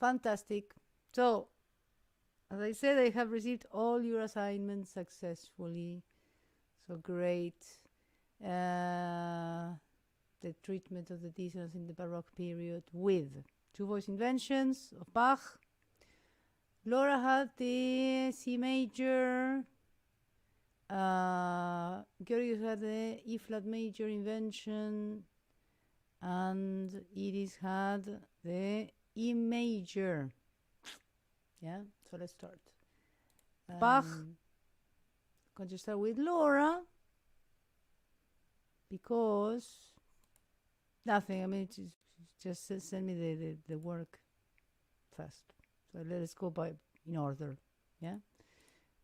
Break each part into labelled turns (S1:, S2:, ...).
S1: fantastic. So, as I said, I have received all your assignments successfully. So great. The treatment of the dissonance in the Baroque period with two voice inventions of Bach. Laura had the C major. Georgios had the E flat major invention. And Iris had the E major. Yeah, so let's start. Bach. Going to start with Laura because nothing. I mean, just send me the work first. So let us go by in order. Yeah.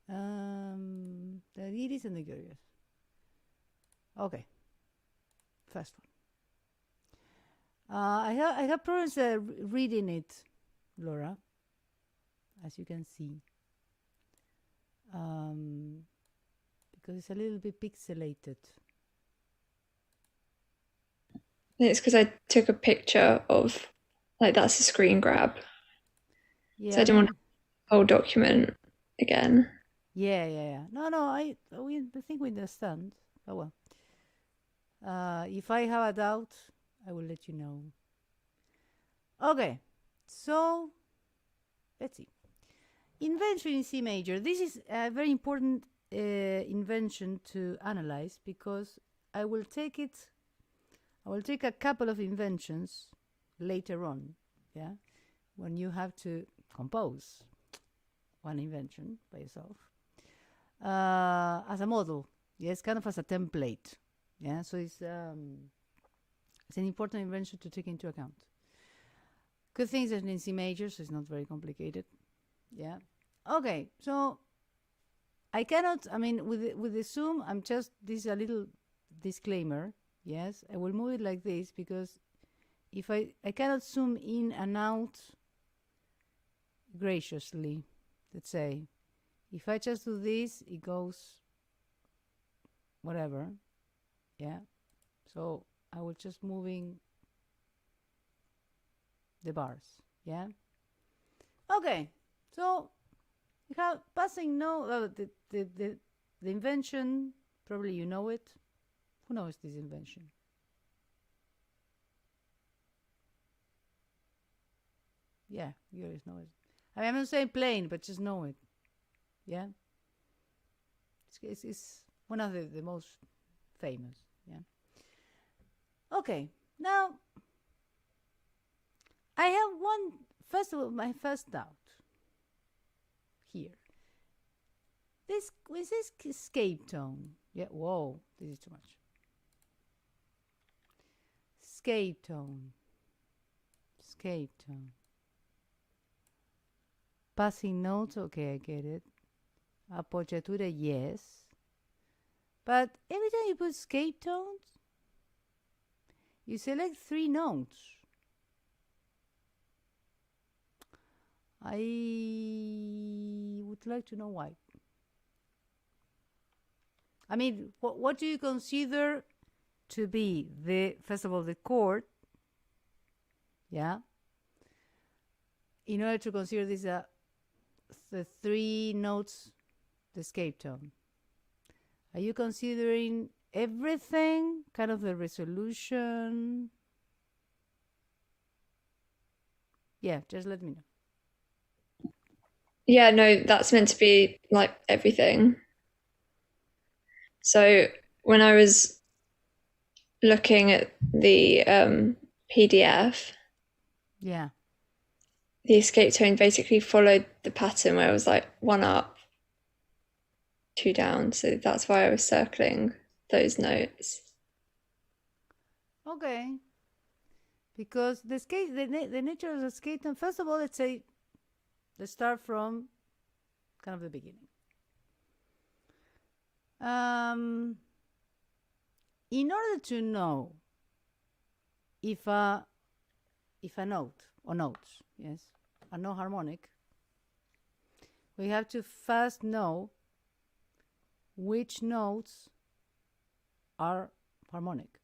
S1: The Iris and the Georgios. Okay. First one. I have problems reading it, Laura, as you can see, because it's a little bit pixelated.
S2: It's because I took a picture of, like, that's a screen grab.
S1: Yeah,
S2: so I didn't want the whole document again.
S1: Yeah. No, I think we understand. Oh well. If I have a doubt, I will let you know. Okay, so let's see. Invention in C major. This is a very important invention to analyze because I will take a couple of inventions later on, yeah, when you have to compose one invention by yourself as a model, yes, kind of as a template, yeah. So it's an important invention to take into account. Good things that in C major, so it's not very complicated, yeah. Okay, so I cannot. I mean, with the zoom, this is a little disclaimer. Yes, I will move it like this because if I cannot zoom in and out graciously, let's say. If I just do this, it goes whatever, yeah. So I will just moving the bars, yeah. Okay, so we have passing note. The invention, probably you know it. Who knows this invention? Yeah, you always know it. I mean, I'm not saying plain, but just know it. Yeah, it's one of the most famous. Yeah. Okay, now I have one. First of all, my first doubt here. This escape tone. Yeah. Whoa, this is too much. Escape tone. Escape tone. Passing notes. Okay, I get it. Appoggiatura, yes. But every time you put escape tones, you select 3 notes. I would like to know why. I mean, what do you consider to be first of all, the chord? Yeah. In order to consider this the 3 notes, the escape tone. Are you considering everything, kind of the resolution? Yeah, just let me know.
S2: Yeah, no, that's meant to be like everything. So when I was looking at the PDF,
S1: yeah,
S2: the escape tone basically followed the pattern where it was like 1 up, 2 down. So that's why I was circling those notes.
S1: Okay. Because the nature of the escape tone, first of all, let's start from kind of the beginning. In order to know if a note or notes, yes, are no harmonic, we have to first know which notes are harmonic.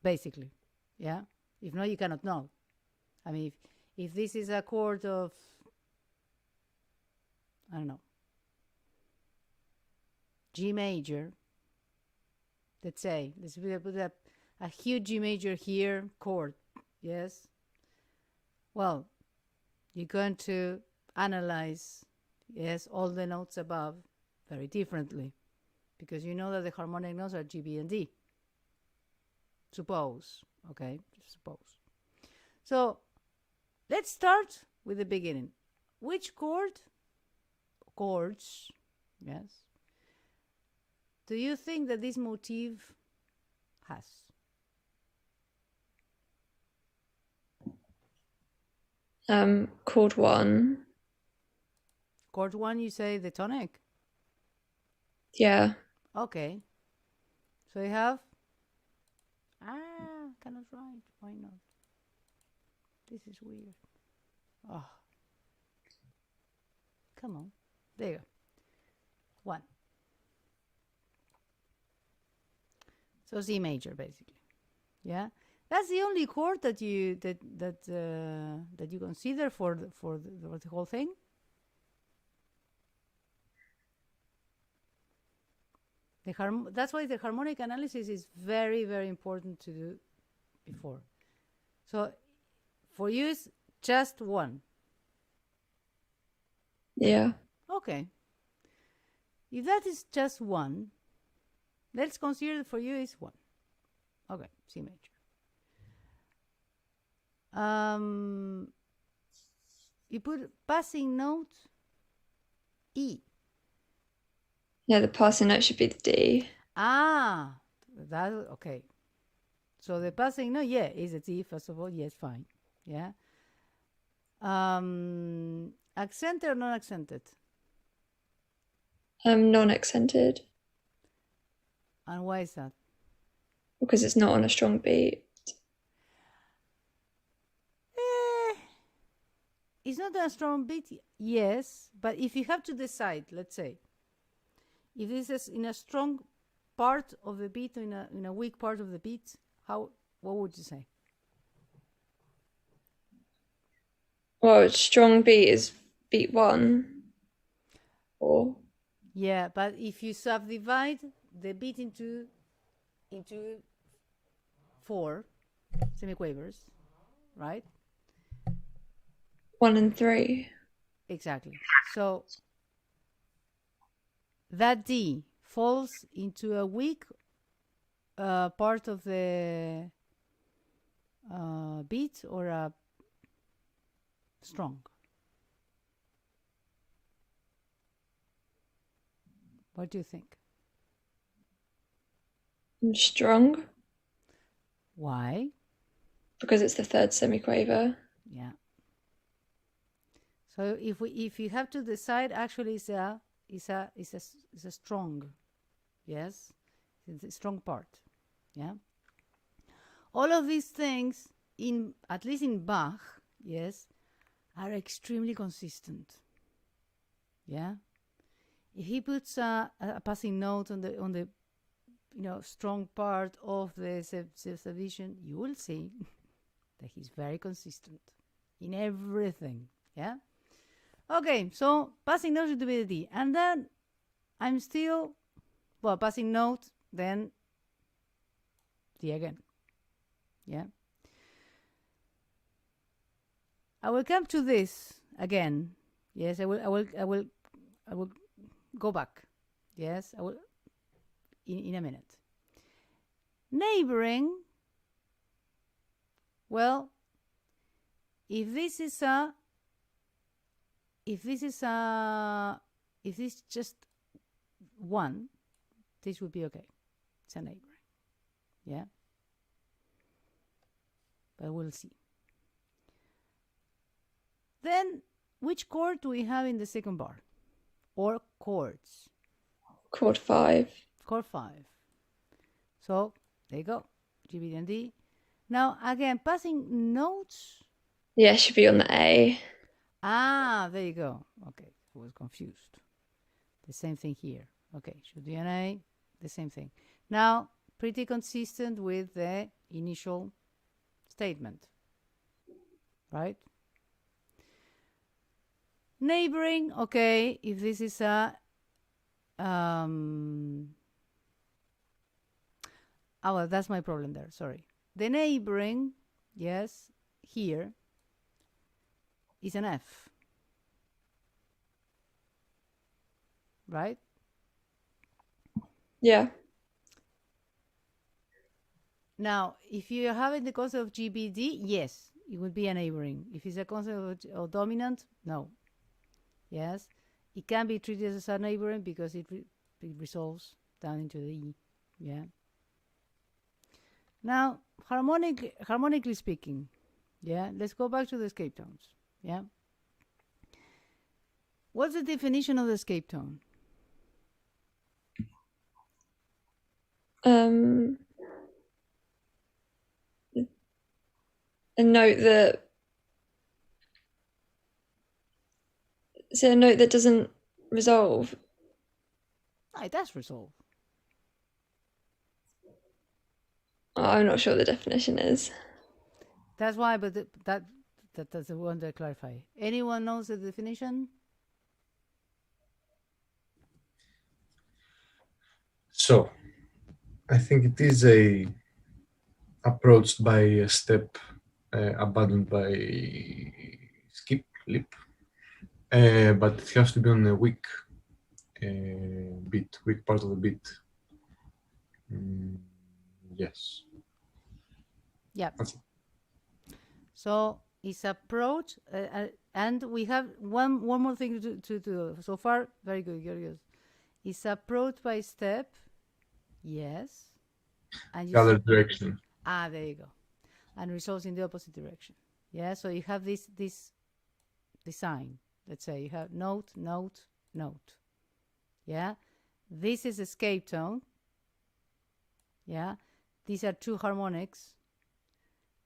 S1: Basically, yeah. If not, you cannot know. I mean, if this is a chord of, I don't know, G major, let's say, let's put a huge G major here, chord, yes? Well, you're going to analyze, yes, all the notes above very differently, because you know that the harmonic notes are G, B, and D. Suppose, okay, suppose. So let's start with the beginning. Which chords, yes, do you think that this motif has?
S2: Chord 1.
S1: Chord 1, you say the tonic?
S2: Yeah.
S1: Okay. So you have, cannot write, why not? This is weird. Oh. Come on. There you go. 1. So C major, basically. Yeah, that's the only chord that you that you consider for the whole thing. That's why the harmonic analysis is very, very important to do before. So for you, it's just 1.
S2: Yeah.
S1: Okay. If that is just 1, let's consider for you is 1. Okay, C major. You put passing note E.
S2: Yeah, the passing note should be the D.
S1: That okay. So the passing note, yeah, is a D first of all. Yes, fine. Yeah. Accented or non-accented?
S2: Non-accented.
S1: And why is that?
S2: Because it's not on a strong beat.
S1: It's not a strong beat, yes, but if you have to decide, let's say, if this is in a strong part of the beat, in a weak part of the beat, what would you say?
S2: Well, strong beat is beat 1. Or
S1: yeah, but if you subdivide the beat into 4 semiquavers, right?
S2: 1 and 3.
S1: Exactly. So that D falls into a weak part of the beat or a strong? What do you think?
S2: Strong.
S1: Why?
S2: Because it's the 3rd semiquaver.
S1: Yeah. So if you have to decide, actually, it's a strong, yes, it's a strong part, yeah. All of these things, at least in Bach, yes, are extremely consistent. Yeah. If he puts a passing note on the strong part of the subdivision, you will see that he's very consistent in everything. Yeah. Okay, so passing note should be the D. And then I'm still, passing note, then D again. Yeah. I will come to this again. Yes, I will go back. Yes, I will in a minute. Neighbouring. Well, if this is just 1, this would be okay. It's a neighbouring. Yeah. But we'll see. Then, which chord do we have in the second bar? Or chords?
S2: Chord 5.
S1: Chord 5. So, there you go. G, B, and D. Now, again, passing notes.
S2: Yeah, it should be on the A.
S1: There you go. Okay, I was confused. The same thing here. Okay, should be an A, the same thing. Now, pretty consistent with the initial statement. right? Neighboring, okay, if this is a oh, well, that's my problem there, sorry. The neighboring, yes, here is an F, right?
S2: Yeah.
S1: Now, if you have in the concept of GBD, yes, it would be a neighboring. If it's a concept of dominant, no. Yes, it can be treated as a neighboring because it resolves down into the E. Yeah. Now, harmonically speaking, yeah, let's go back to the escape tones. Yeah. What's the definition of the escape tone?
S2: A note that a note that doesn't resolve.
S1: Oh, it does resolve.
S2: I'm not sure what the definition is.
S1: That's why, but that's the one to clarify. Anyone knows the definition?
S3: So, I think it is approached by a step abandoned by skip, lip, but it has to be on a weak beat, weak part of the beat. Yes.
S1: Yeah.
S3: That's it.
S1: So it's approach, and we have one more thing to do. So far, very good, Georgios. It's approach by step, yes. And
S3: The other direction.
S1: There you go. And results in the opposite direction. Yeah, so you have this design. Let's say you have note, note, note. Yeah, this is escape tone. Yeah, these are two harmonics,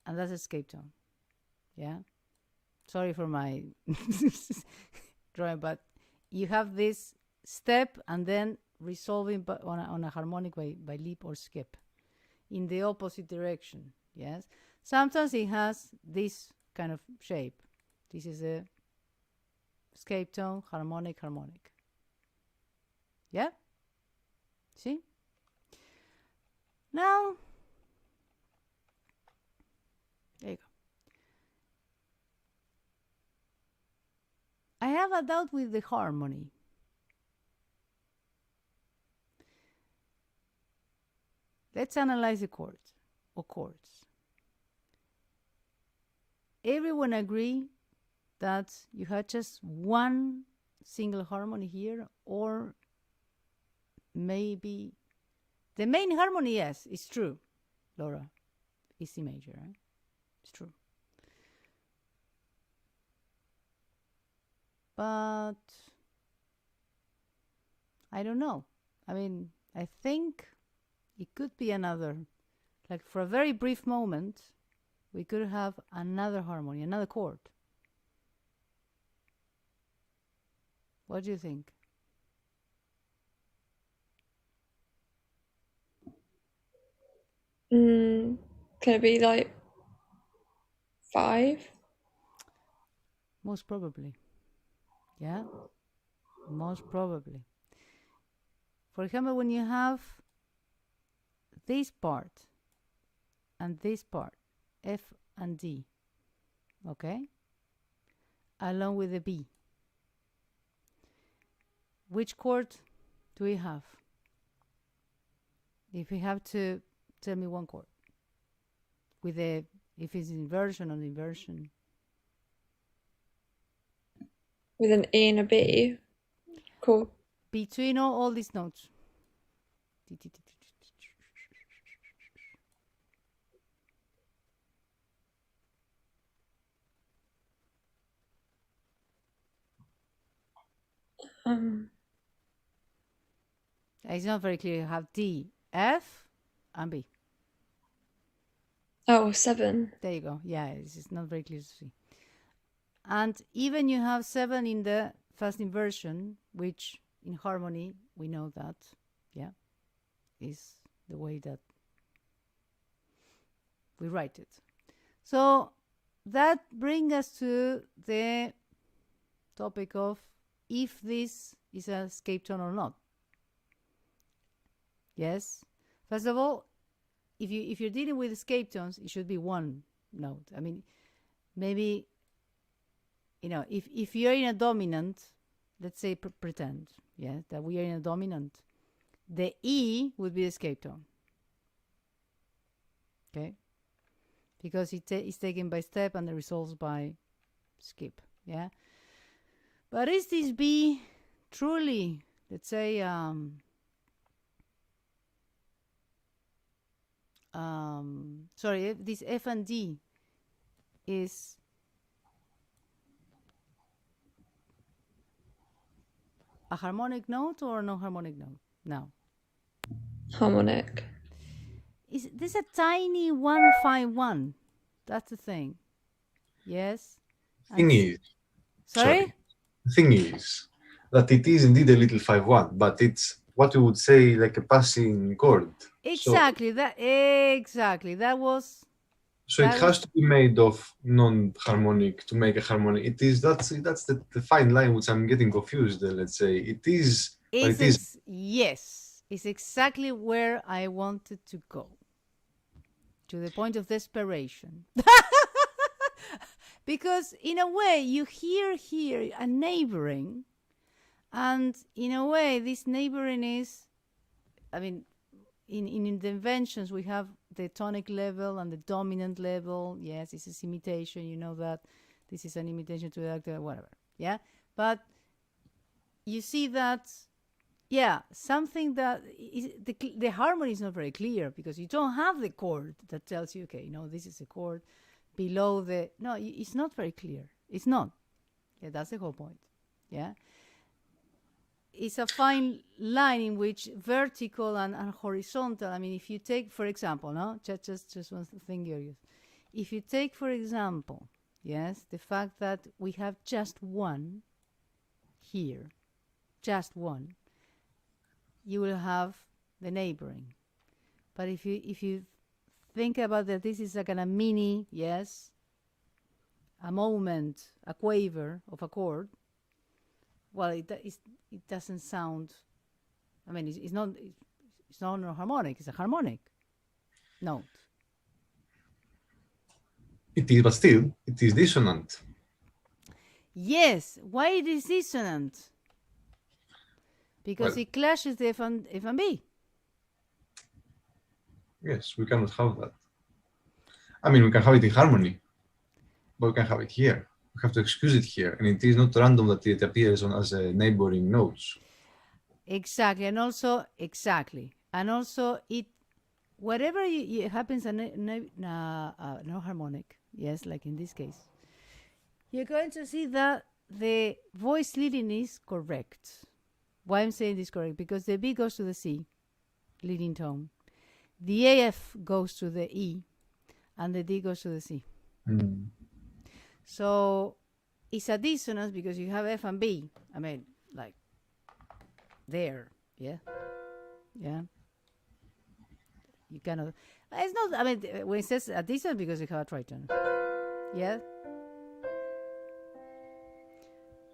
S1: and that's escape tone. Yeah, sorry for my drawing, but you have this step and then resolving on a harmonic by lip or skip in the opposite direction. Yes, sometimes it has this kind of shape. This is a escape tone, harmonic, harmonic. Yeah, see? Now, there you go. I have a doubt with the harmony. Let's analyze the chords or chords. Everyone agree that you have just one single harmony here, or maybe the main harmony? Yes, it's true, Laura. It's C major, right? It's true. But I don't know. I mean, I think it could be another, like for a very brief moment, we could have another harmony, another chord. What do you think?
S2: Can it be like 5?
S1: Most probably. Yeah, most probably. For example, when you have this part and this part, F and D, okay, along with the B, which chord do we have? If you have to tell me one chord, with a, if it's inversion on inversion.
S2: With an E and a B. Cool.
S1: Between all these notes. It's not very clear. You have D, F, and B.
S2: Oh, 7.
S1: There you go. Yeah, it's not very clear to see. And even you have 7 in the first inversion, which in harmony, we know that, yeah, is the way that we write it. So that brings us to the topic of if this is a escape tone or not. Yes. First of all, if you're dealing with escape tones, it should be one note. I mean, maybe, you know, if you're in a dominant, let's say pretend, yeah, that we are in a dominant, the E would be the escape tone. Okay, because it's taken by step and it resolves by skip. Yeah, but is this B truly, let's say, sorry, this F and D is a harmonic note or a non-harmonic note now?
S2: Harmonic.
S1: Is this a tiny 151? That's the thing. Yes.
S3: Thing is,
S1: sorry?
S3: The thing is that it is indeed a little 5-1, but it's what we would say like a passing chord.
S1: Exactly. That was.
S3: So it has to be made of non-harmonic to make a harmonic. That's the fine line which I'm getting confused. Let's say it is.
S1: Yes, it's exactly where I wanted to go. To the point of desperation. Because in a way you hear here a neighboring, and in a way this neighboring is, I mean, in the inventions we have the tonic level and the dominant level. Yes, this is imitation, you know that this is an imitation to the actor, whatever. Yeah, but you see that, yeah, something that is, the harmony is not very clear because you don't have the chord that tells you, okay, no, this is a chord below the, no, it's not very clear. It's not. Yeah, that's the whole point. Yeah. It's a fine line in which vertical and horizontal, I mean, if you take, for example, no, just one thing you use. If you take, for example, yes, the fact that we have just one here, just one, you will have the neighboring. But if you think about that, this is like a mini, yes, a moment, a quaver of a chord. Well, it doesn't sound. I mean, it's not a harmonic. It's a harmonic note.
S3: It is, but still, it is dissonant.
S1: Yes. Why it is dissonant? Because it clashes the F and B.
S3: Yes, we cannot have that. I mean, we can have it in harmony, but we can have it here. We have to excuse it here, and it is not random that it appears as a neighboring notes.
S1: Exactly, and also it, whatever it happens, no harmonic. Yes, like in this case, you're going to see that the voice leading is correct. Why I'm saying this correct? Because the B goes to the C, leading tone. The AF goes to the E, and the D goes to the C.
S3: Mm.
S1: So it's a dissonance because you have F and B. I mean, like there, yeah. You cannot. It's not. I mean, when it says a dissonance because you have a tritone, yeah.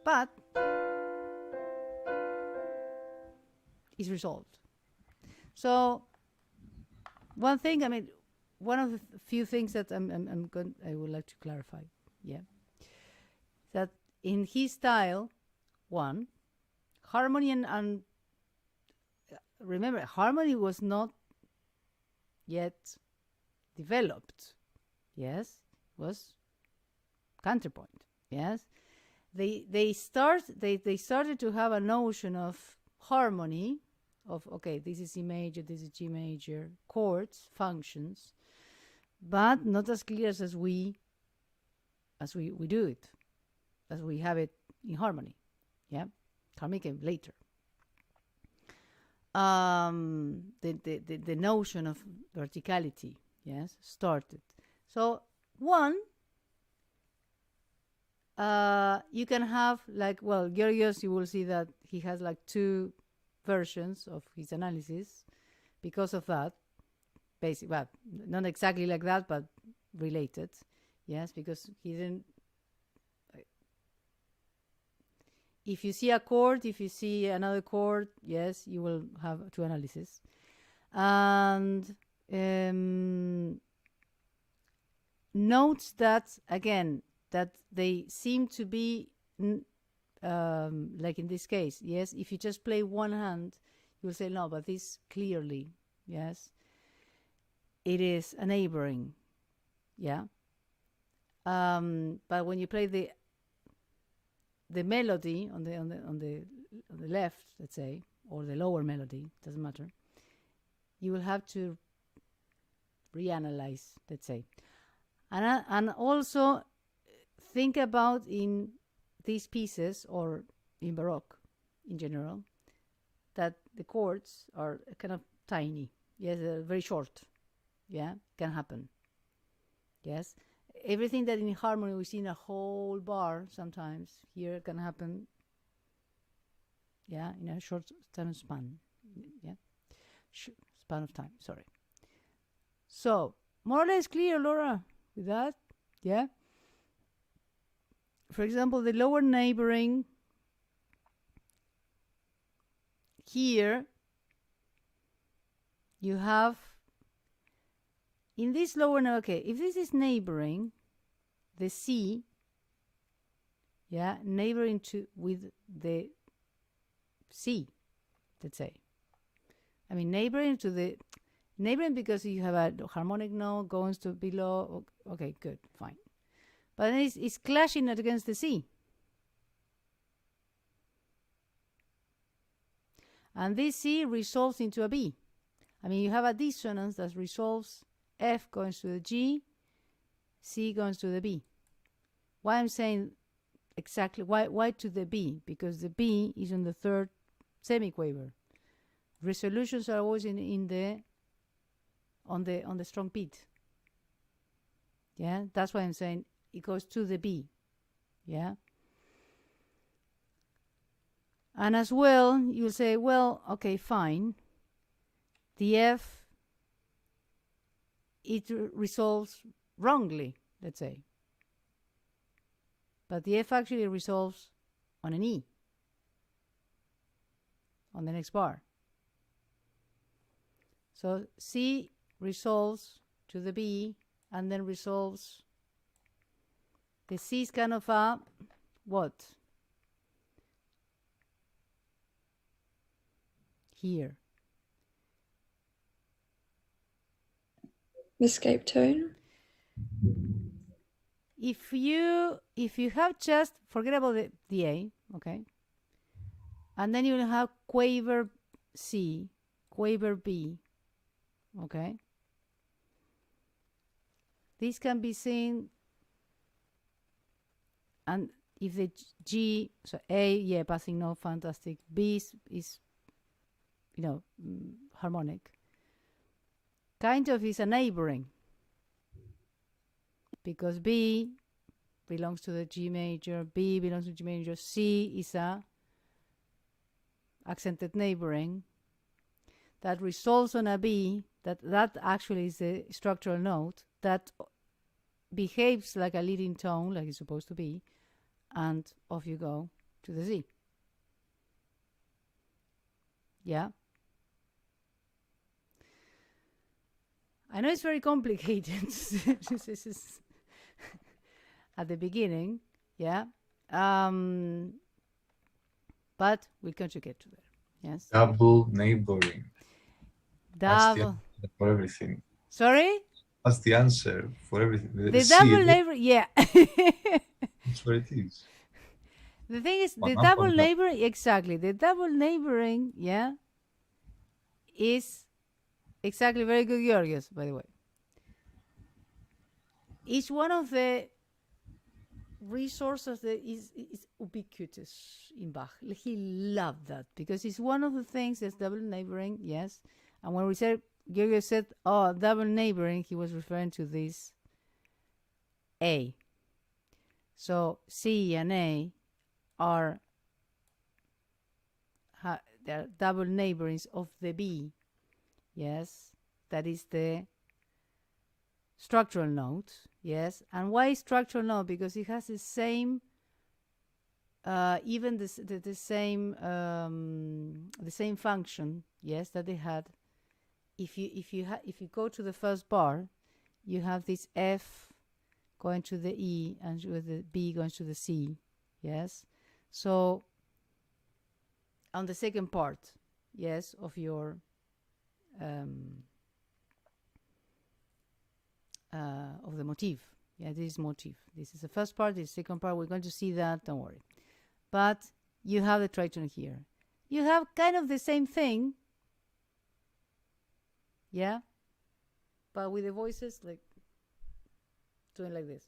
S1: But it's resolved. So one thing, I mean, one of the few things that I would like to clarify, yeah, that in his style, one, harmony and remember, harmony was not yet developed. Yes, was counterpoint. Yes, they started to have a notion of harmony. Of okay, this is E major, this is G major, chords, functions, but not as clear as we do it, as we have it in harmony. Yeah, harmony came later. The notion of verticality, yes, started. So one, you can have like, well, Georgios, you will see that he has like two versions of his analysis because of that, basic, well, not exactly like that, but related. Yes, because he didn't. If you see a chord, if you see another chord, yes, you will have two analyses. And notes that, again, that they seem to be, like in this case, yes, if you just play one hand, you'll say, no, but this clearly, yes, it is a neighboring, yeah. But when you play the melody on the left, let's say, or the lower melody, doesn't matter, you will have to reanalyze, let's say, and also think about in these pieces or in Baroque in general that the chords are kind of tiny. Yes, they're very short. Yeah, can happen. Yes, everything that in harmony we see in a whole bar sometimes here can happen. Yeah, in a short time span. Yeah, span of time. Sorry. So more or less clear, Laura, with that. Yeah. For example, the lower neighboring here, you have in this lower, okay, if this is neighboring, the C, yeah, neighboring to with the C, let's say. I mean, neighboring to the neighboring because you have a harmonic note going to below. Okay, good, fine. But then it's clashing against the C. And this C resolves into a B. I mean, you have a dissonance that resolves F goes to the G, C goes to the B. Why I'm saying exactly, why to the B? Because the B is on the third semiquaver. Resolutions are always on the strong beat. Yeah, that's why I'm saying it goes to the B. Yeah. And as well, you'll say, well, okay, fine. The F, it resolves wrongly, let's say. But the F actually resolves on an E on the next bar. So C resolves to the B and then resolves. The C is kind of a what? Here.
S2: Escape tone.
S1: If you have just forget about the A, okay, and then you'll have quaver C, quaver B, okay. This can be seen, and if the G, so A, yeah, passing note, fantastic. B is harmonic. Kind of is a neighboring. Because B belongs to the G major, B belongs to G major, C is a accented neighboring that resolves on a B, that actually is the structural note that behaves like a leading tone, like it's supposed to be, and off you go to the Z. Yeah. I know it's very complicated. This is at the beginning, yeah. But we conjugate to there. Yes.
S3: Double neighboring. That's the
S1: Double.
S3: answer for everything.
S1: Sorry?
S3: That's the answer for everything.
S1: The double neighboring, yeah.
S3: That's what it is.
S1: The thing is, the double neighboring, exactly. The double neighboring, yeah, is exactly very good, Georgios, by the way. It's one of the resources that is ubiquitous in Bach. He loved that because it's one of the things that's double neighboring, yes. And when we said, Georgios said, oh, double neighboring, he was referring to this A. So C and A are they're double neighborings of the B. Yes, that is the structural note, yes. And why structural note? Because it has the same, even the same function, yes, that they had. If you go to the first bar, you have this F going to the E and with the B going to the C, yes. So on the second part, yes, of your of the motif. Yeah, this is motif. This is the first part. This is the second part. We're going to see that. Don't worry. But you have the tritone here. You have kind of the same thing. Yeah. But with the voices like doing like this.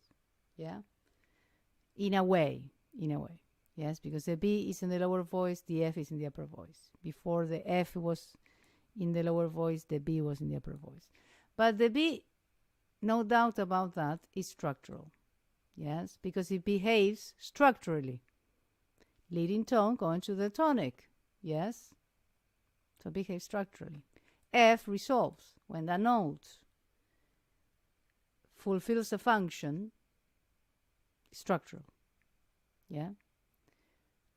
S1: Yeah. In a way. Yes, because the B is in the lower voice, the F is in the upper voice. Before the F was in the lower voice, the B was in the upper voice. But the B, no doubt about that, is structural. Yes, because it behaves structurally. Leading tone going to the tonic. Yes, so it behaves structurally. F resolves when the note fulfills a function, structural. Yeah,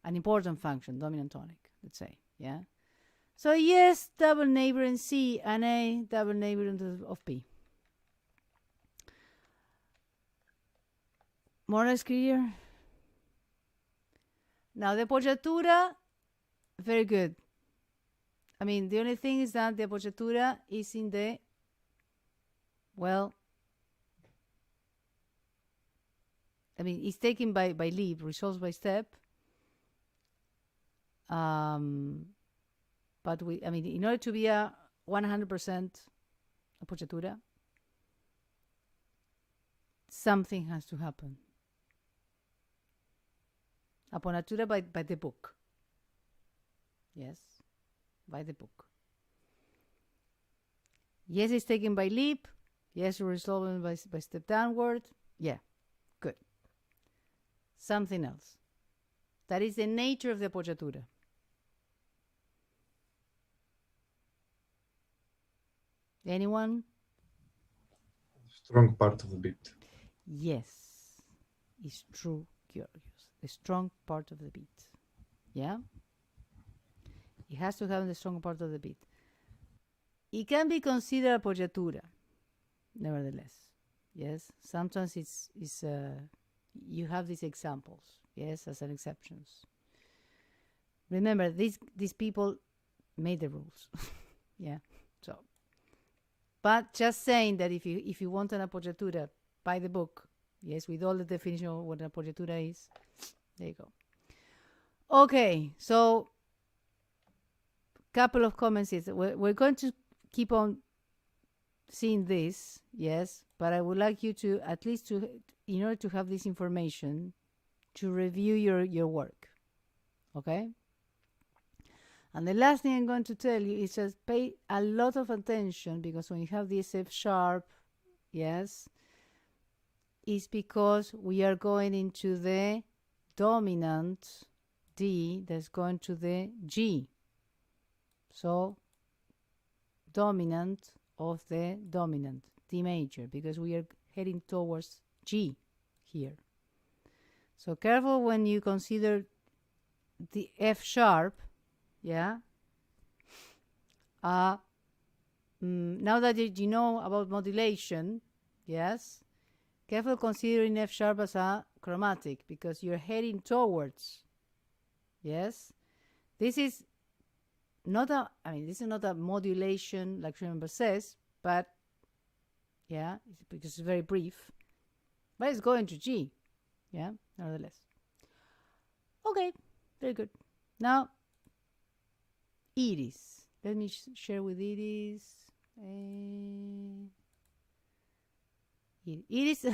S1: an important function, dominant tonic, let's say. Yeah. So yes, double neighboring C and A, double neighboring of B. More or less clear? Now the appoggiatura, very good. I mean, the only thing is that the appoggiatura is in the, well, I mean, it's taken by leap, resolves by step. But I mean, in order to be a 100% appoggiatura, something has to happen. Appoggiatura by the book. Yes, by the book. Yes, it's taken by leap. Yes, resolved by step downward. Yeah, good. Something else. That is the nature of the appoggiatura. Anyone?
S3: Strong part of the beat.
S1: Yes, it's true, Georgios. The strong part of the beat. Yeah? It has to have the strong part of the beat. It can be considered appoggiatura, nevertheless. Yes, sometimes it's you have these examples, yes, as an exceptions. Remember, these people made the rules. Yeah, so. But just saying that if you want an appoggiatura by the book, yes, with all the definition of what an appoggiatura is, there you go. Okay, so couple of comments is we're going to keep on seeing this, yes, but I would like you to at least in order to have this information, to review your work, okay? And the last thing I'm going to tell you is just pay a lot of attention, because when you have this F sharp, yes, it's because we are going into the dominant D that's going to the G. So dominant of the dominant, D major, because we are heading towards G here. So careful when you consider the F sharp, yeah. Now that you know about modulation, yes, careful considering F sharp as a chromatic, because you're heading towards, yes. This is not a modulation like Schoenberg says, but yeah, because it's very brief, but it's going to G, yeah, nevertheless. Okay, very good. Now Iris, let me share with Iris. Iris,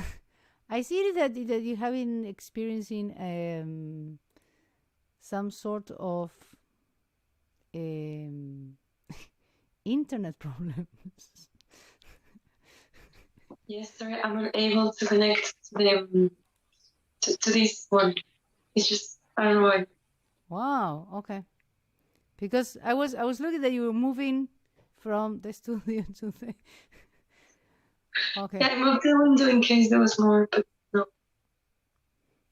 S1: I see that you have been experiencing some sort of internet problems.
S4: Yes, sorry, I'm unable to connect to this one. It's just, I don't know why.
S1: Wow, okay. Because I was looking that you were moving from the studio to the Okay.
S4: Yeah, I moved the window in case there was more, but no.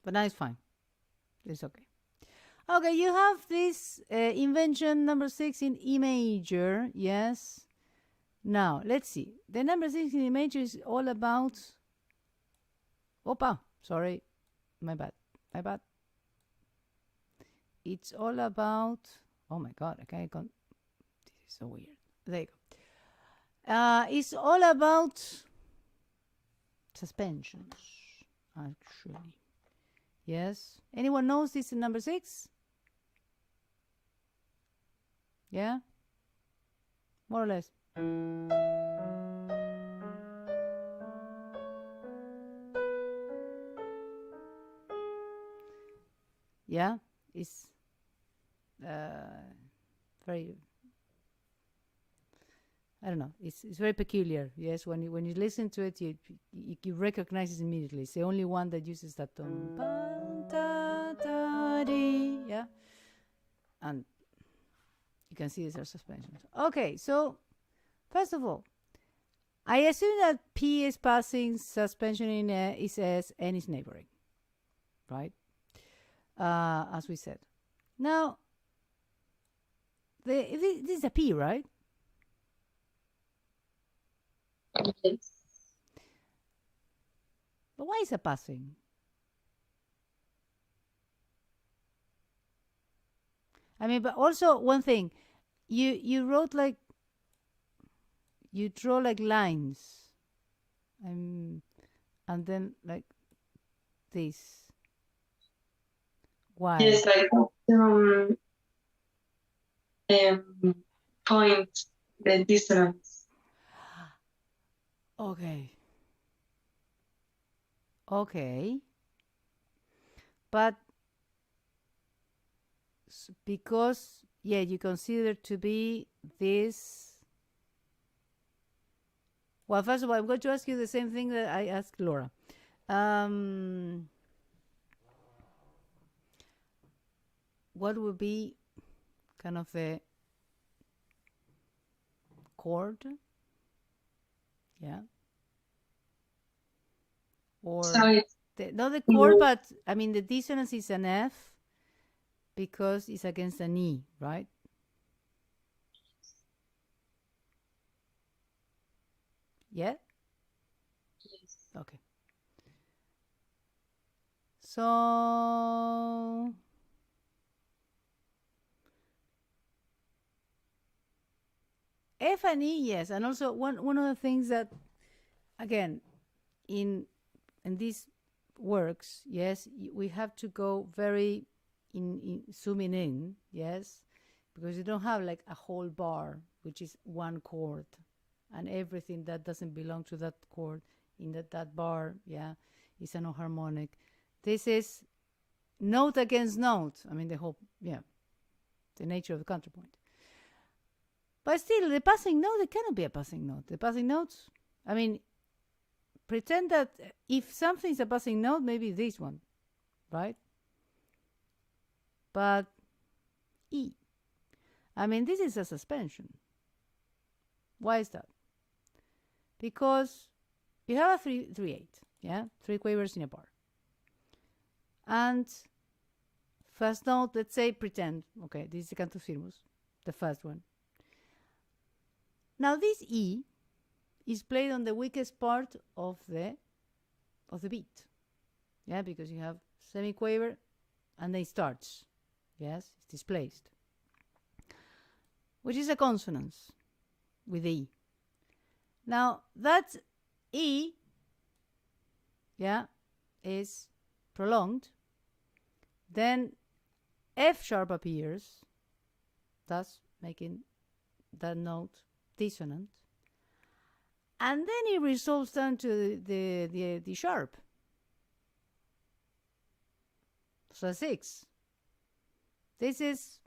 S1: But now it's fine. It's okay. Okay, you have this invention number 6 in E major. Yes. Now, let's see. The number 6 in E major is all about... Opa, sorry. My bad. My bad. It's all about... Oh my God, okay, this is so weird. There you go. It's all about suspensions, actually. Yes. Anyone knows this in number 6? Yeah? More or less. Yeah? It's very... I don't know. It's very peculiar. Yes, when you listen to it, you recognize it immediately. It's the only one that uses that tone. Yeah, and you can see these are suspensions. Okay, so first of all, I assume that P is passing, suspension in is S, and is neighboring, right? As we said. Now, this is a P, right?
S4: Yes.
S1: But why is it passing? I mean, but also one thing, you wrote like, you draw like lines, and then like this. Why?
S4: Yes, like point the dissonance.
S1: Okay. Okay. But because, yeah, you consider to be this. Well, first of all, I'm going to ask you the same thing that I asked Laura. What would be kind of the chord? Yeah. Or
S4: Sorry.
S1: not the chord, but I mean the dissonance is an F because it's against an E, right? Yeah?
S4: Yes.
S1: Okay. So F and E, yes. And also one of the things that, again, in these works, yes, we have to go very in zooming in, yes, because you don't have like a whole bar, which is one chord, and everything that doesn't belong to that chord in that bar, yeah, is an harmonic. This is note against note. I mean, the whole, yeah, the nature of the counterpoint. But still, the passing note, it cannot be a passing note. The passing notes, I mean, pretend that if something is a passing note, maybe this one, right? But E, I mean, this is a suspension. Why is that? Because you have a 3/8, yeah, 3 quavers in a bar. And first note, let's say, pretend, okay, this is the cantus firmus, the first one. Now this E is played on the weakest part of the beat, yeah, because you have semiquaver and then it starts, yes, it's displaced, which is a consonance with the E. Now that E, yeah, is prolonged, then F sharp appears, thus making that note dissonant, and then it resolves down to the sharp. So 6. This is,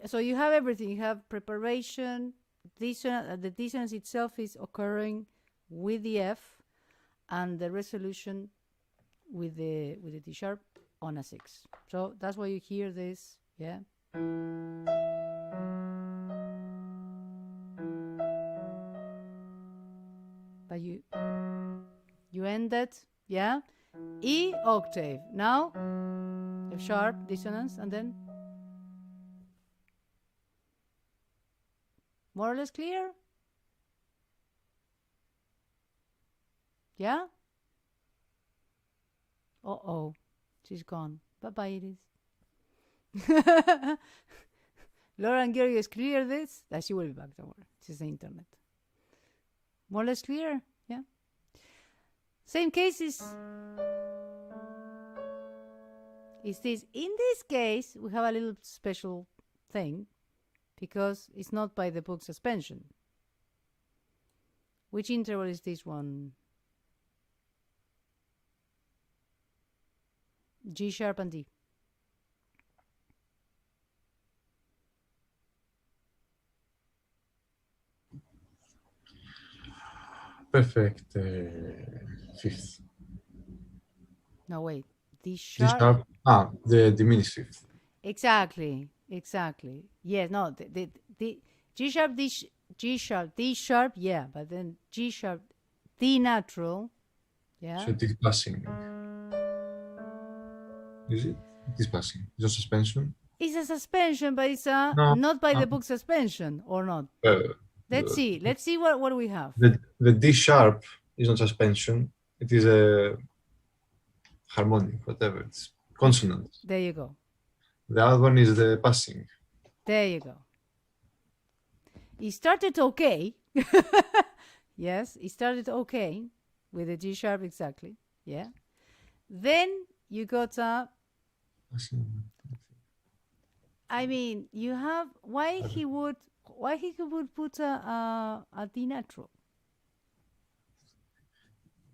S1: so you have everything. You have preparation, dissonance. The dissonance itself is occurring with the F, and the resolution with the D sharp on a 6. So that's why you hear this, yeah. But You ended, yeah? E octave. Now, F sharp, dissonance, and then more or less clear? Yeah? Uh-oh, she's gone. Bye-bye, Iris. Laura and Georgios, clear this? She will be back, don't worry. It's the internet. More or less clear? Yeah? Same cases. Is this? In this case, we have a little special thing because it's not by the book suspension. Which interval is this one? G sharp and D.
S3: Perfect fifth.
S1: No, wait. D
S3: D
S1: sharp.
S3: sharp. The diminished fifth.
S1: Exactly. Yes, no, the G sharp, G sharp, D sharp, yeah, but then G sharp, D natural, yeah.
S3: So it is passing. Is it? It is passing. It's not suspension.
S1: It's a suspension, but it's a
S3: No,
S1: not by
S3: no.
S1: the book suspension, or not? Let's see what we have.
S3: The D sharp is not suspension. It is a harmonic, whatever. It's consonant.
S1: There you go.
S3: The other one is the passing.
S1: There you go. It started okay. Yes, it started okay with the G sharp, exactly. Yeah. Then you got a. I mean, you have why he would put a D natural.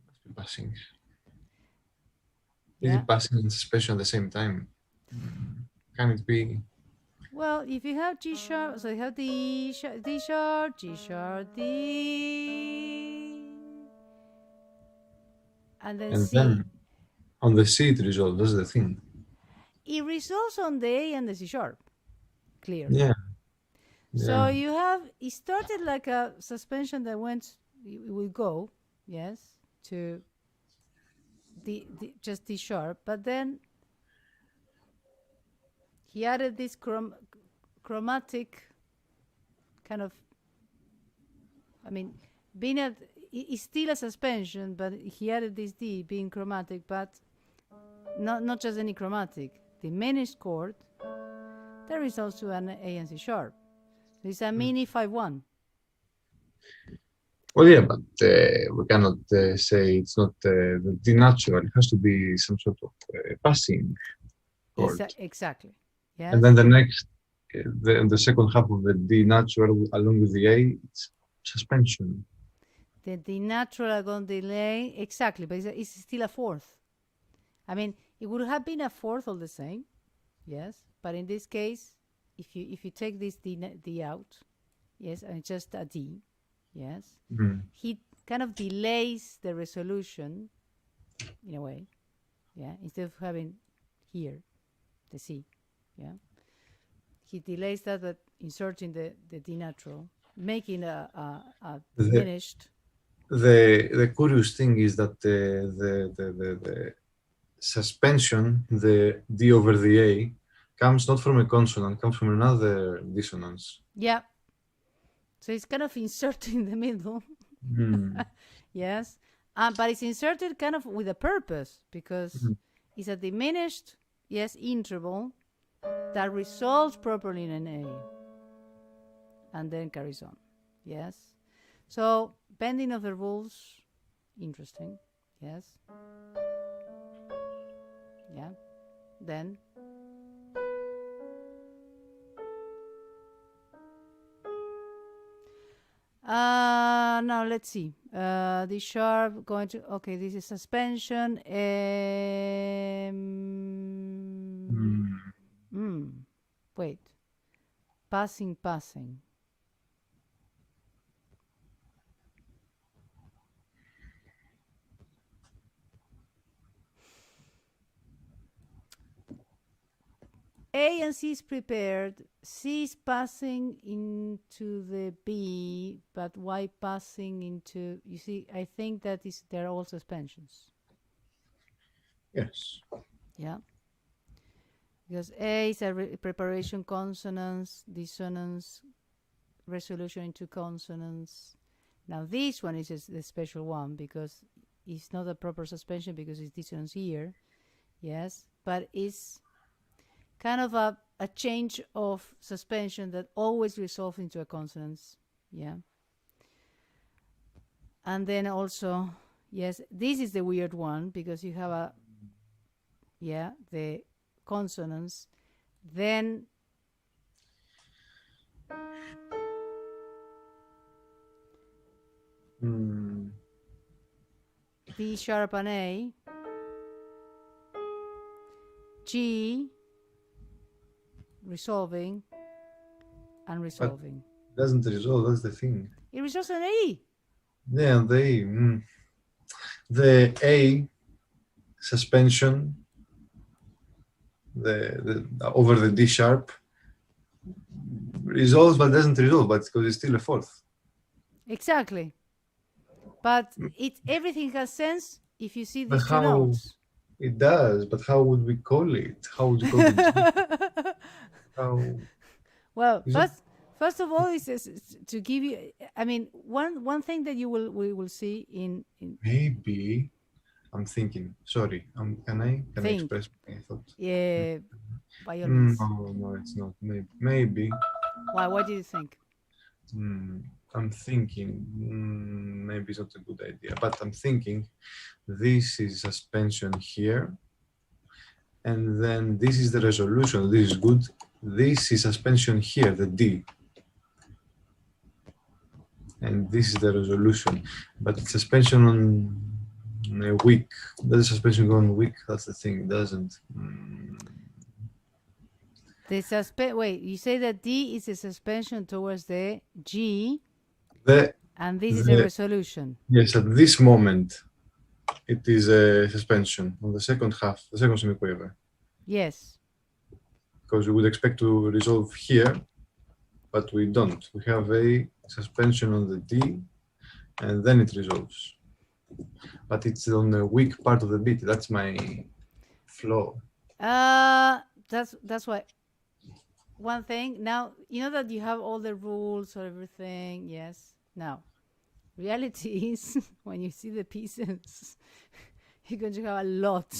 S3: Must be passing.
S1: Yeah.
S3: Is it passing and suspension at the same time? Can it be?
S1: Well, if you have G sharp, so you have D sharp, G sharp, D, and then C.
S3: Then on the C it resolves. That's the thing.
S1: It resolves on the A and the C sharp. Clear.
S3: Yeah.
S1: So you have, it started like a suspension that will go, yes, to just D sharp, but then he added this chromatic kind of, I mean, it's still a suspension, but he added this D being chromatic, but not just any chromatic, diminished chord that results to an A and C sharp. So it's a mini 5-1.
S3: Well, yeah, but we cannot say it's not the D natural. It has to be some sort of passing chord.
S1: Exactly. Yes.
S3: And then the next, the second half of the D natural along with the A, it's suspension.
S1: The D natural on delay, exactly, but it's still a fourth. I mean, it would have been a fourth all the same, yes, but in this case, if you take this D out, yes, and it's just a D, yes, he kind of delays the resolution in a way, yeah, instead of having here the C, yeah, he delays that, but inserting the D natural, making a diminished.
S3: The curious thing is that the suspension, the D over the A, comes not from a consonant, comes from another dissonance.
S1: Yeah. So it's kind of inserted in the middle. Yes. But it's inserted kind of with a purpose because it's a diminished, yes, interval that resolves properly in an A and then carries on. Yes. So bending of the rules, interesting. Yes. Yeah. Then now let's see. D sharp going to, okay, this is suspension. Wait. Passing. A and C is prepared. C is passing into the B, but Y passing into, you see, I think that is, there are all suspensions.
S3: Yes.
S1: Yeah. Because A is a preparation consonants, dissonance, resolution into consonants. Now this one is the special one because it's not a proper suspension because it's dissonance here. Yes, but it's kind of a change of suspension that always resolves into a consonance. Yeah. And then also, yes, this is the weird one because you have the consonants. Then D sharp and A, G, resolving, and resolving.
S3: But doesn't resolve, that's the thing.
S1: It resolves an E.
S3: Yeah, the A suspension, the over the D sharp resolves but doesn't resolve, but because it's still a fourth.
S1: Exactly. But everything has sense if you see these two
S3: how
S1: notes.
S3: It does, but how would we call it? How would you call it?
S1: Well, first of all, is to give you. I mean, one thing that we will see in
S3: maybe I'm thinking. Sorry, can I express my thought?
S1: Yeah, by all means.
S3: No, it's not. Maybe.
S1: Why? What do you think?
S3: I'm thinking maybe it's not a good idea, but I'm thinking this is suspension here, and then this is the resolution. This is good. This is suspension here, the D, and this is the resolution. But it's suspension on a weak. Does suspension go on weak? That's the thing. It doesn't.
S1: Wait, you say that D is a suspension towards the G, and this is a resolution.
S3: Yes, at this moment, it is a suspension on the second half, the second semiquaver.
S1: Yes.
S3: Because we would expect to resolve here, but we don't. We have a suspension on the D, and then it resolves. But it's on the weak part of the beat. That's my flaw.
S1: That's why. One thing, now, you know that you have all the rules or everything, yes? Now, reality is, when you see the pieces, you're going to have a lot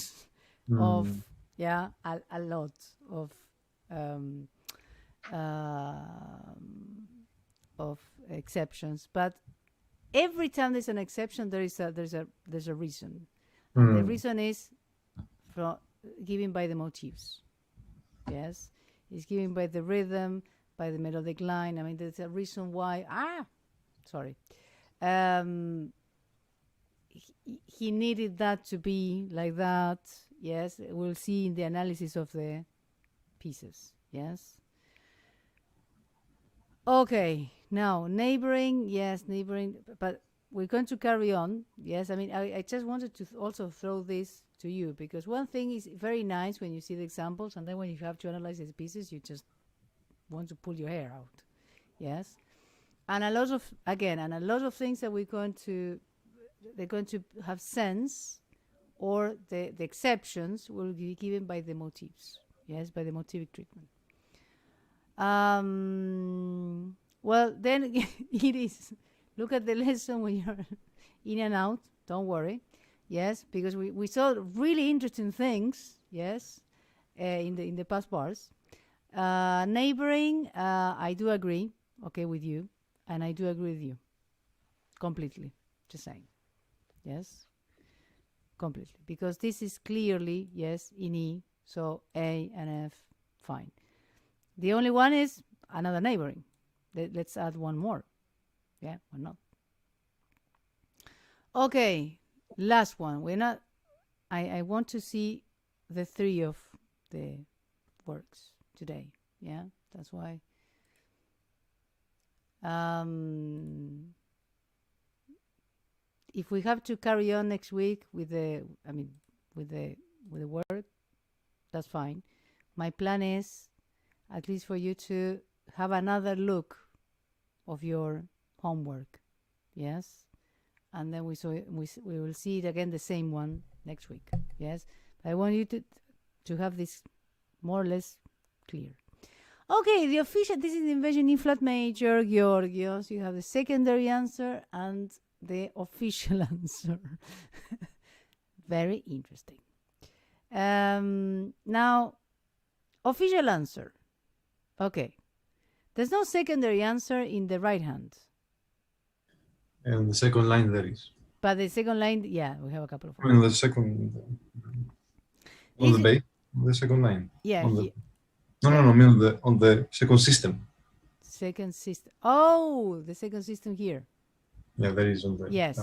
S1: of, a lot of exceptions. But every time there's an exception, there's a reason. And the reason is given by the motifs, yes? It's given by the rhythm, by the melodic line. I mean, there's a reason why. He needed that to be like that. Yes, we'll see in the analysis of the pieces. Yes. Okay. Now, neighboring. Yes, neighboring. But we're going to carry on. Yes. I mean, I just wanted to also throw this to you, because one thing is very nice when you see the examples, and then when you have to analyze these pieces, you just want to pull your hair out. Yes. And a lot of things that they're going to have sense, or the exceptions will be given by the motifs. Yes, by the motivic treatment. Well, then it is. Look at the lesson when you're in and out. Don't worry. Yes, because we saw really interesting things. Yes, in the past bars. Neighboring, I do agree. Okay, with you, and I do agree with you completely. Just saying. Yes, completely, because this is clearly in E. So A and F, fine. The only one is another neighboring. Let's add one more. Yeah, why not? Okay, last one. We're not. I want to see the three of the works today. Yeah, that's why. If we have to carry on next week with the work, that's fine. my plan is at least for you to have another look of your homework. Yes, and then we will see it again, the same one next week. Yes, I want you to have this more or less clear. Okay, the official, this is the Invention in flat major, Georgios. You have the secondary answer and the official answer. Very interesting. Now, official answer. Okay. There's no secondary answer in the right hand.
S3: And the second line there is.
S1: But the second line, yeah, we have a couple of
S3: I mean, the second, on the base, the second line.
S1: Yeah.
S3: No, I mean on the second system.
S1: Second system. Oh, the second system here.
S3: Yeah, there is on the.
S1: Yes,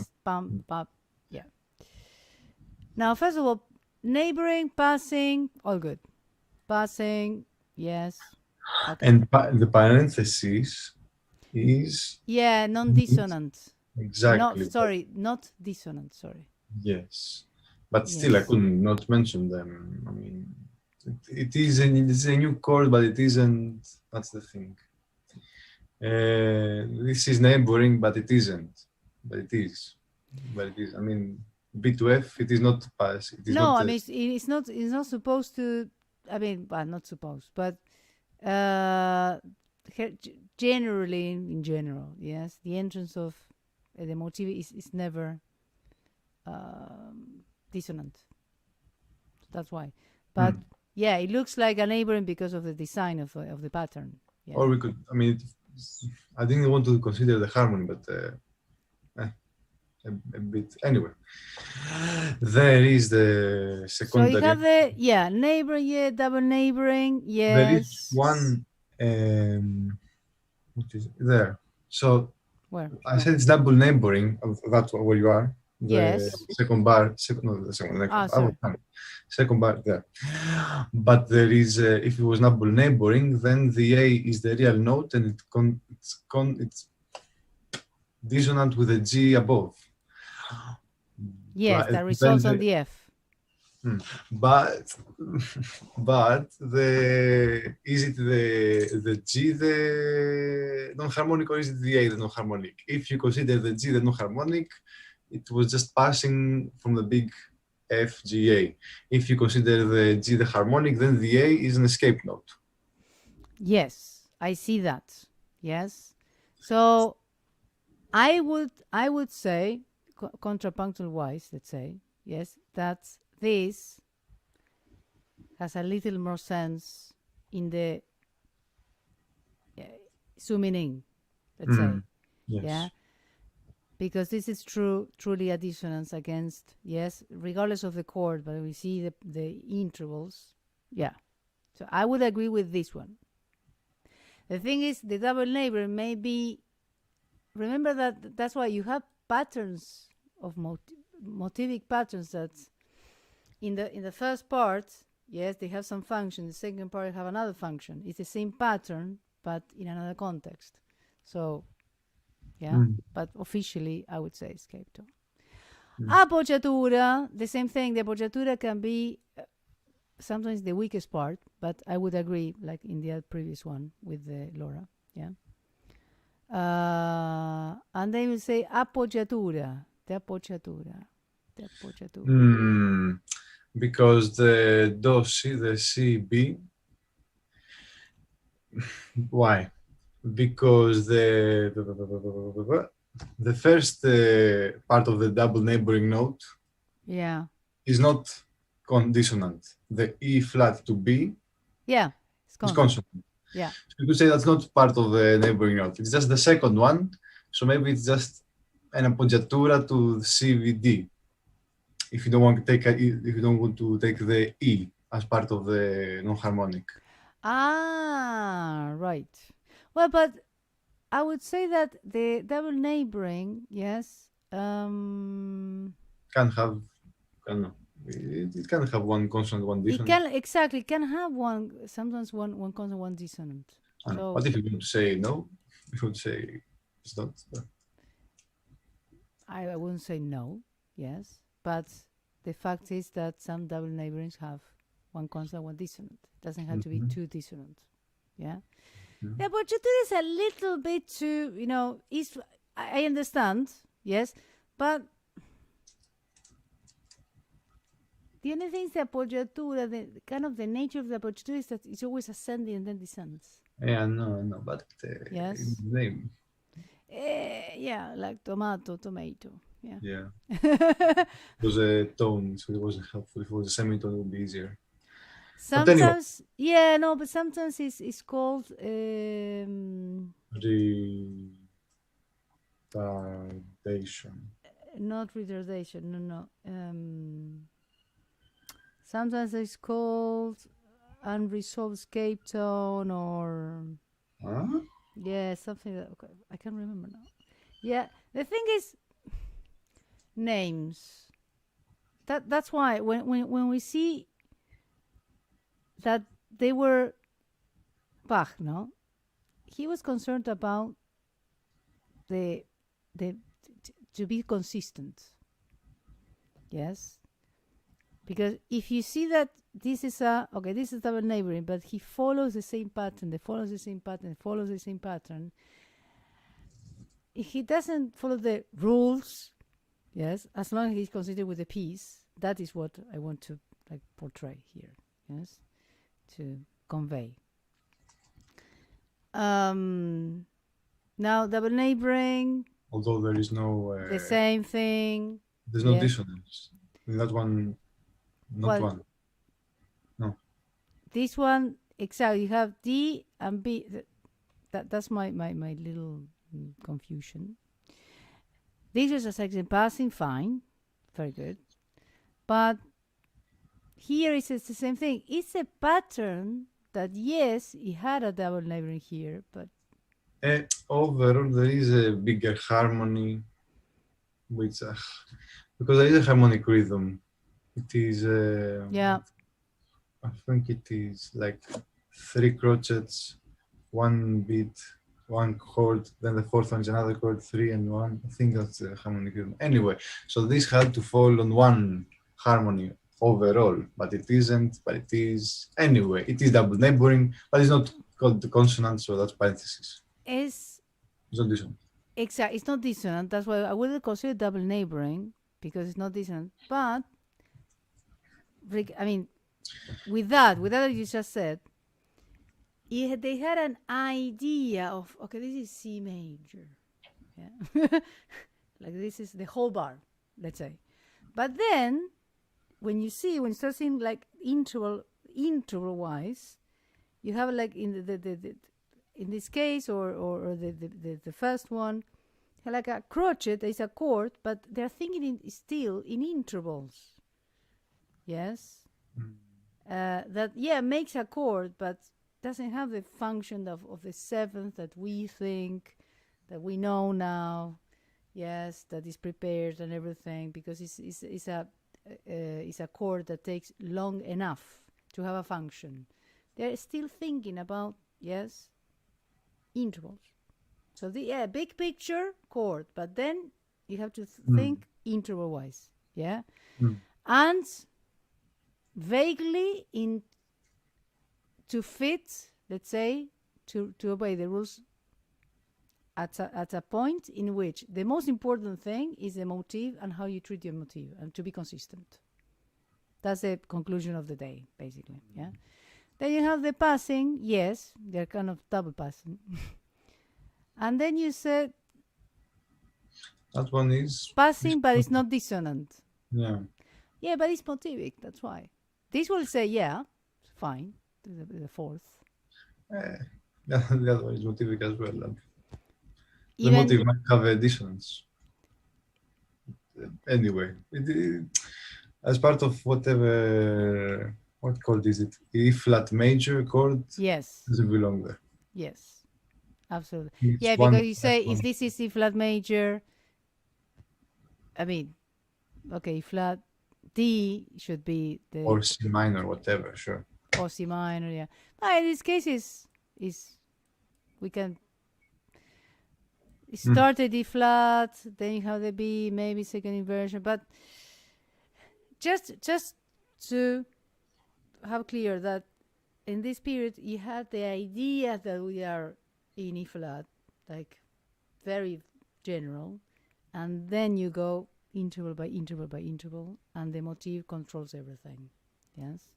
S1: yeah. Now, first of all, neighboring, passing, all good. Passing, yes. Okay.
S3: And the parenthesis is.
S1: Yeah, non-dissonant.
S3: Exactly.
S1: Not dissonant, sorry.
S3: Yes. But still, I couldn't not mention them. I mean, it is a new chord, but it isn't. That's the thing. This is neighboring, but it isn't. But it is. I mean, B to F, it is not pass. It is
S1: no, I mean, it's not supposed to. I mean, well, not supposed, but generally, in general, yes, the entrance of the motive is never dissonant. That's why. But yeah, it looks like a neighboring because of the design of the pattern. Yeah.
S3: Or we could. I mean, I didn't want to consider the harmony, but a bit. Anyway, there is the secondary.
S1: So you have the neighboring, double neighboring, yes.
S3: There is one. What is there? So
S1: where?
S3: I said it's double neighboring. That's where you are.
S1: Yes.
S3: Second bar. Second bar there. But there is, if it was double neighboring, then the A is the real note, and it's dissonant with the G above.
S1: Yes, that results on the F.
S3: But is it the G the non-harmonic, or is it the A the non-harmonic? If you consider the G the non-harmonic, it was just passing from the big F, G, A. If you consider the G the harmonic, then the A is an escape note.
S1: Yes, I see that. Yes. So I would say, contrapunctual wise, let's say, yes, that this has a little more sense in the zooming in, let's say.
S3: Yes.
S1: Yeah. Because this is truly a dissonance against, yes, regardless of the chord, but we see the intervals. Yeah. So I would agree with this one. The thing is, the double neighbor may be, remember that's why you have patterns of motivic patterns that in the first part, yes, they have some function. The second part have another function. It's the same pattern, but in another context. So, yeah, but officially, I would say escape tone. Appoggiatura, the same thing. The appoggiatura can be sometimes the weakest part, but I would agree, like in the previous one with the Laura, yeah. And then you say appoggiatura, the appoggiatura.
S3: Because the do C, the C B. Why? Because the first part of the double neighboring note, is not dissonant. The E flat to B,
S1: is
S3: consonant.
S1: Yeah.
S3: So you could say that's not part of the neighboring note. It's just the second one. So maybe it's just an appoggiatura to CVD. If you don't want to take the E as part of the non-harmonic.
S1: Ah, right. Well, but I would say that the double neighboring, yes,
S3: It can have one consonant, one dissonant.
S1: It can have sometimes one consonant, one dissonant. So,
S3: but if you want to say no, if you would say it's not.
S1: I wouldn't say no, yes, but the fact is that some double neighborings have one consonant, one dissonant. It doesn't have to be two dissonant. Yeah.
S3: Mhm.
S1: The appoggiatura is a little bit too, I understand, yes, but the only thing is the appoggiatura, the kind of the nature of the appoggiatura is that it's always ascending and then descends.
S3: Yeah, no, but
S1: Yes.
S3: in the name,
S1: Yeah, like tomato. Yeah.
S3: yeah, it was a tone, so it wasn't helpful. If it was a semitone, it would be easier. But anyway.
S1: Sometimes, yeah, no, but sometimes it's called
S3: Retardation.
S1: not retardation. No. Sometimes it's called unresolved escape tone or
S3: Huh?
S1: yeah, something that okay, I can't remember now. Yeah, the thing is names. That's why when we see that they were Bach, no, he was concerned about the to be consistent. Yes, because if you see that this is double neighboring, but he follows the same pattern, if he doesn't follow the rules, yes, as long as he's consistent with the piece, that is what I want to portray here, yes, to convey. Now double neighboring,
S3: Although there is no
S1: the same thing.
S3: there's no
S1: yeah.
S3: dissonance in that one. Not
S1: Well,
S3: one.
S1: This one, exactly. You have D and B. That's my little confusion. This is a section passing, fine, very good. But here it's the same thing. It's a pattern that yes, it had a double neighboring here, but
S3: Overall, there is a bigger harmony, which because there is a harmonic rhythm. It is
S1: yeah,
S3: I think it is like 3 crotchets, 1 beat, 1 chord, then the fourth one is another chord, 3 and 1. I think that's the harmonic rhythm. Anyway, so this had to fall on one harmony overall, but it isn't, but it is. Anyway, it is double neighboring, but it's not called the consonant, so that's parenthesis.
S1: it's
S3: not dissonant.
S1: exactly. It's not dissonant. That's why I wouldn't consider double neighboring because it's not dissonant. But I mean, with that what you just said, they had an idea of okay, this is C major, yeah, like this is the whole bar, let's say. But then when you start seeing like interval wise, you have like in the in this case or the first one, like a crotchet is a chord, but they're thinking still in intervals. Yes. That makes a chord, but doesn't have the function of the seventh that we think, that we know now. Yes, that is prepared and everything, because it's a chord that takes long enough to have a function. They're still thinking about intervals. So the big picture chord, but then you have to think interval wise. Yeah, and vaguely to fit, let's say, to obey the rules at a point in which the most important thing is the motif and how you treat your motif, and to be consistent. That's the conclusion of the day, basically. Yeah. Then you have the passing. Yes, they're kind of double passing. And then you said
S3: that one is
S1: passing, but it's not dissonant.
S3: Yeah.
S1: Yeah, but it's motivic. That's why. This will say, yeah, fine, the fourth.
S3: The other one is motivic as well. The motive might have a dissonance. Anyway, as part of whatever, what chord is it? E flat major chord?
S1: Yes.
S3: Doesn't belong there.
S1: Yes, absolutely.
S3: It's
S1: because you say if this is E flat major, I mean, okay, flat, D should be the...
S3: Or C minor, whatever, sure.
S1: Or C minor, yeah. But in this case, we can start at D flat, then you have the B, maybe second inversion, but just to have clear that in this period you had the idea that we are in E flat, like very general, and then you go interval by interval by interval, and the motif controls everything. Yes,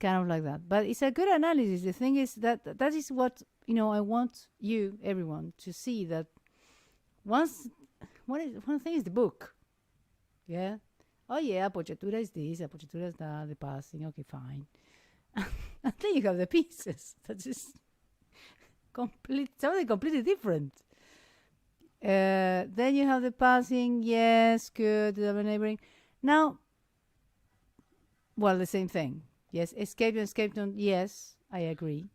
S1: kind of like that. But it's a good analysis. The thing is that is what I want you, everyone, to see that one thing is the book. Yeah. Oh yeah, appoggiatura is this, appoggiatura is that, the passing. Okay, fine. And then you have the pieces. That's just something completely different. Then you have the passing. Yes, good. Double neighboring. Now, well, the same thing. Yes, escape and escape tone. Yes, I agree.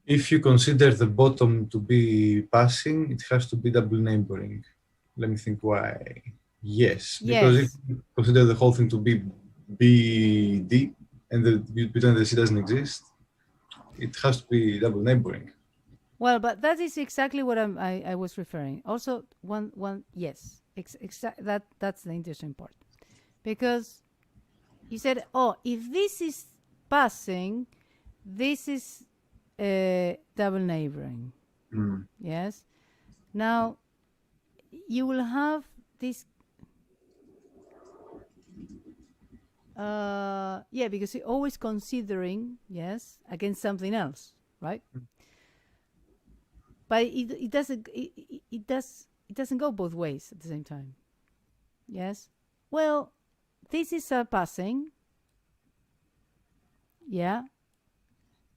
S3: If you consider the bottom to be passing, it has to be double neighboring. Let me think why. Yes, because if you consider the whole thing to be BD and the between the C doesn't exist, it has to be double neighboring.
S1: Well, but that is exactly what I was referring. Also, one yes, that's the interesting part, because you said, oh, if this is passing, this is double neighboring. Yes. Now you will have this. Because you're always considering, yes, against something else, right? But it doesn't go both ways at the same time. Yes. Well, this is a passing. Yeah.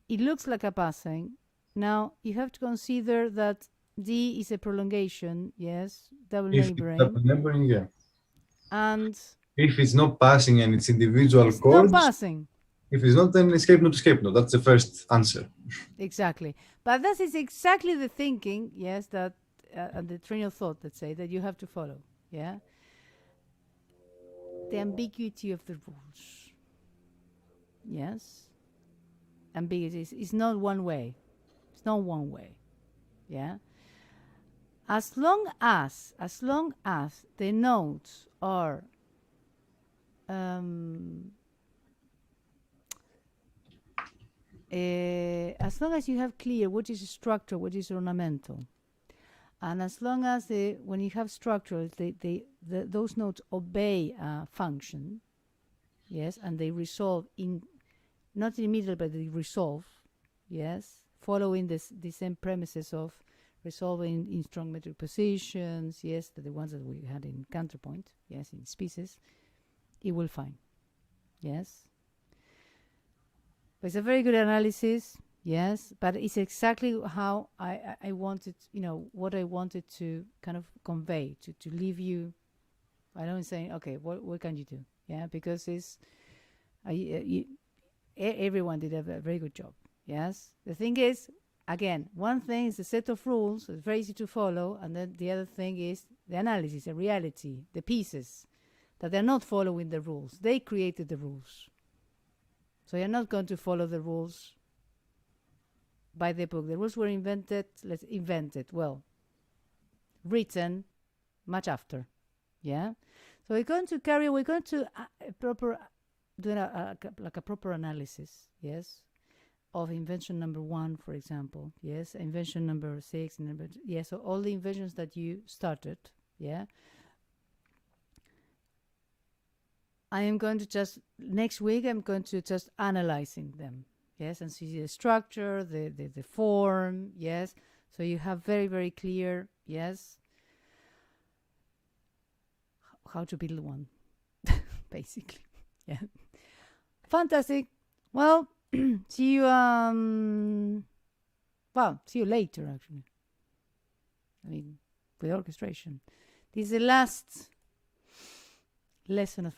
S1: It looks like a passing. Now you have to consider that D is a prolongation. Yes. Double neighboring.
S3: Double neighboring, yeah.
S1: And
S3: if it's not passing and it's individual chords,
S1: not passing.
S3: If it's not, then escape note, escape note. That's the first answer.
S1: Exactly. But that is exactly the thinking, yes, that and the train of thought, let's say, that you have to follow. Yeah. The ambiguity of the rules. Yes. Ambiguity is not one way. It's not one way. Yeah. As long as the notes are as long as you have clear what is structure, what is ornamental, and as long as when you have structures, those notes obey a function, yes, and they resolve not in the middle, but they resolve, yes, following the same premises of resolving in strong metric positions, yes, the ones that we had in counterpoint, yes, in species, it will find, yes. But it's a very good analysis, yes, but it's exactly how I wanted, what I wanted to kind of convey, to leave you. I don't say, okay, what can you do? Yeah, because everyone did a very good job, yes. The thing is, again, one thing is the set of rules, it's very easy to follow, and then the other thing is the analysis, the reality, the pieces, that they're not following the rules. They created the rules. So you're not going to follow the rules by the book. The rules were written much after. Yeah? So we're going to do a proper analysis, yes, of invention number 1, for example, yes, invention number 6, so all the inventions that you started, yeah. I am going to next week I'm going to just analyzing them, yes, and see the structure, the form, yes, so you have very, very clear, yes, how to build one, basically, yeah. Fantastic. Well, see you later, actually. I mean, with orchestration. This is the last lesson of